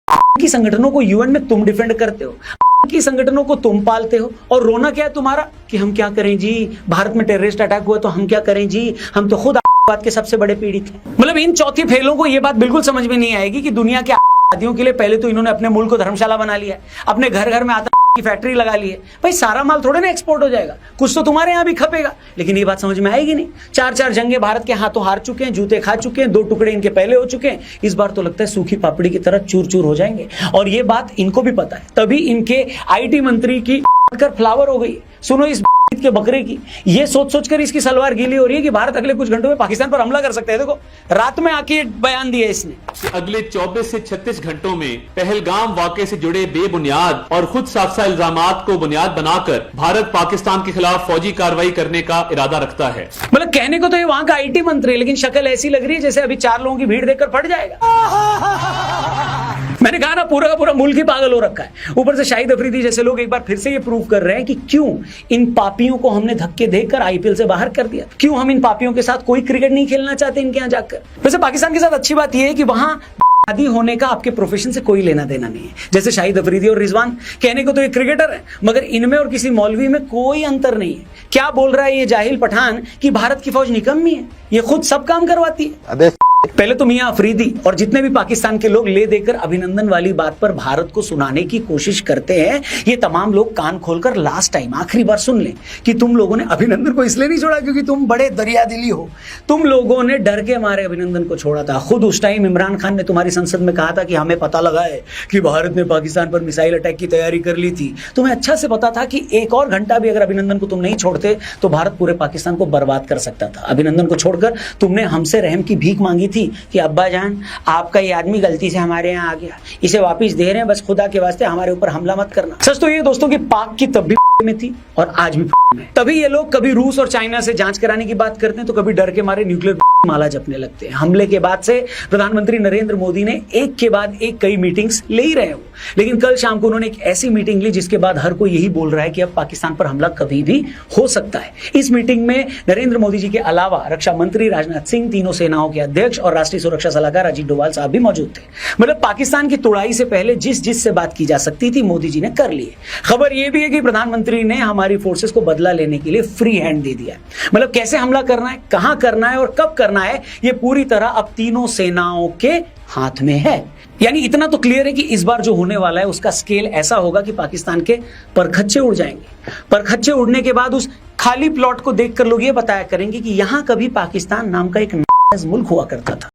की संगठनों को यूएन में तुम डिफेंड करते हो, की संगठनों को तुम पालते हो, और रोना क्या है तुम्हारा कि हम क्या करें जी, भारत में टेररिस्ट अटैक हुआ तो हम क्या करें जी, हम तो खुद आतंकवाद के सबसे बड़े पीड़ित हैं। मतलब इन चौथी फेलों को यह बात बिल्कुल समझ में नहीं आएगी कि दुनिया के आतंकवादियों के लिए पहले तो इन्होंने अपने मुल्क को धर्मशाला बना लिया है, अपने घर घर में आतंक की फैक्ट्री लगा ली है। भाई सारा माल थोड़े ना एक्सपोर्ट हो जाएगा, कुछ तो तुम्हारे यहां भी खपेगा, लेकिन ये बात समझ में आएगी नहीं। 4-4 जंगे भारत के हाथों हार चुके हैं, जूते खा चुके हैं, 2 टुकड़े इनके पहले हो चुके हैं, इस बार तो लगता है सूखी पापड़ी की तरह चूर चूर हो जाएंगे। और ये बात इनको भी पता है, तभी इनके आईटी मंत्री की कर फ्लावर हो गई। सुनो इस के बकरे की, ये सोच सोच कर इसकी सलवार गीली हो रही है कि भारत अगले कुछ घंटों में पाकिस्तान पर हमला कर सकता है। देखो रात में आके बयान दिया इसने, अगले 24 से 36 घंटों में पहलगाम वाकये से जुड़े बेबुनियाद और खुद साफसा इल्जामात को बुनियाद बनाकर भारत पाकिस्तान के खिलाफ फौजी कार्रवाई करने का इरादा रखता है। मतलब कहने को तो ये वहां का आईटी मंत्री है, लेकिन शक्ल ऐसी लग रही है जैसे अभी 4 लोगों की भीड़ देखकर फट जाएगा। मैंने कहा ना, पूरा का पूरा मुल्क ही पागल हो रखा है। ऊपर से शाहिद अफरीदी जैसे लोग एक बार फिर से ये प्रूव कर रहे हैं कि क्यों इन पापियों को हमने धक्के देकर आईपीएल से बाहर कर दिया, क्यों हम इन पापियों के साथ कोई क्रिकेट नहीं खेलना चाहते इनके यहां जाकर। वैसे पाकिस्तान के साथ अच्छी बात यह है कि वहां शादी होने का आपके प्रोफेशन से कोई लेना देना नहीं है। जैसे शाहिद अफरीदी और रिजवान, कहने को तो ये क्रिकेटर है, मगर इनमें और किसी मौलवी में कोई अंतर नहीं है। क्या बोल रहा है ये जाहिल पठान कि भारत की फौज निकम्मी है, ये खुद सब काम करवाती है। अबे पहले तो मियां अफरीदी और जितने भी पाकिस्तान के लोग ले देकर अभिनंदन वाली बात पर भारत को सुनाने की कोशिश करते हैं, ये तमाम लोग कान खोलकर लास्ट टाइम आखिरी बार सुन लें कि तुम लोगों ने अभिनंदन को इसलिए नहीं छोड़ा क्योंकि तुम बड़े दरियादिली हो। तुम लोगों ने डर के मारे अभिनंदन को छोड़ा था। खुद उस टाइम इमरान खान ने तुम्हारी संसद में कहा था कि हमें पता लगा है कि भारत ने पाकिस्तान पर मिसाइल अटैक की तैयारी कर ली थी। तुम्हें अच्छा से पता था कि एक और घंटा भी अगर अभिनंदन को तुम नहीं छोड़ते तो भारत पूरे पाकिस्तान को बर्बाद कर सकता था। अभिनंदन को छोड़कर तुमने हमसे रहम की भीख मांगी थी कि अब्बा जान, आपका ये आदमी गलती से हमारे यहाँ आ गया, इसे वापस दे रहे हैं, बस खुदा के वास्ते हमारे ऊपर हमला मत करना। सच तो ये दोस्तों की पाक की तब भी में थी और आज भी में। तभी ये लोग कभी रूस और चाइना से जांच कराने की बात करते हैं तो कभी डर के मारे न्यूक्लियर माला जपने लगते हैं। हमले के बाद से प्रधानमंत्री नरेंद्र मोदी ने एक के बाद एक कई मीटिंग्स ले ही रहे हो, लेकिन कल शाम को उन्होंने एक ऐसी मीटिंग ली जिसके बाद हर कोई यही बोल रहा है कि अब पाकिस्तान पर हमला कभी भी हो सकता है। इस मीटिंग में नरेंद्र मोदी जी के अलावा रक्षा मंत्री राजनाथ सिंह, तीनों सेनाओं के अध्यक्ष और राष्ट्रीय सुरक्षा सलाहकार अजीत डोभाल साहब भी मौजूद थे। मतलब पाकिस्तान की तुड़ाई से पहले जिस से बात की जा सकती थी मोदी जी ने कर ली है। खबर यह भी है कि प्रधानमंत्री ने हमारी फोर्सेस को बदला लेने के लिए फ्री हैंड दे दिया। मतलब कैसे हमला करना है, कहां करना है और कब करना है, यह पूरी तरह अब तीनों सेनाओं के हाथ में है। यानी इतना तो क्लियर है कि इस बार जो होने वाला है उसका स्केल ऐसा होगा कि पाकिस्तान के परखच्चे उड़ जाएंगे। परखच्चे उड़ने के बाद उस खाली प्लॉट को देखकर लोग ये बताया करेंगे कि यहां कभी पाकिस्तान नाम का एक मुल्क हुआ करता था।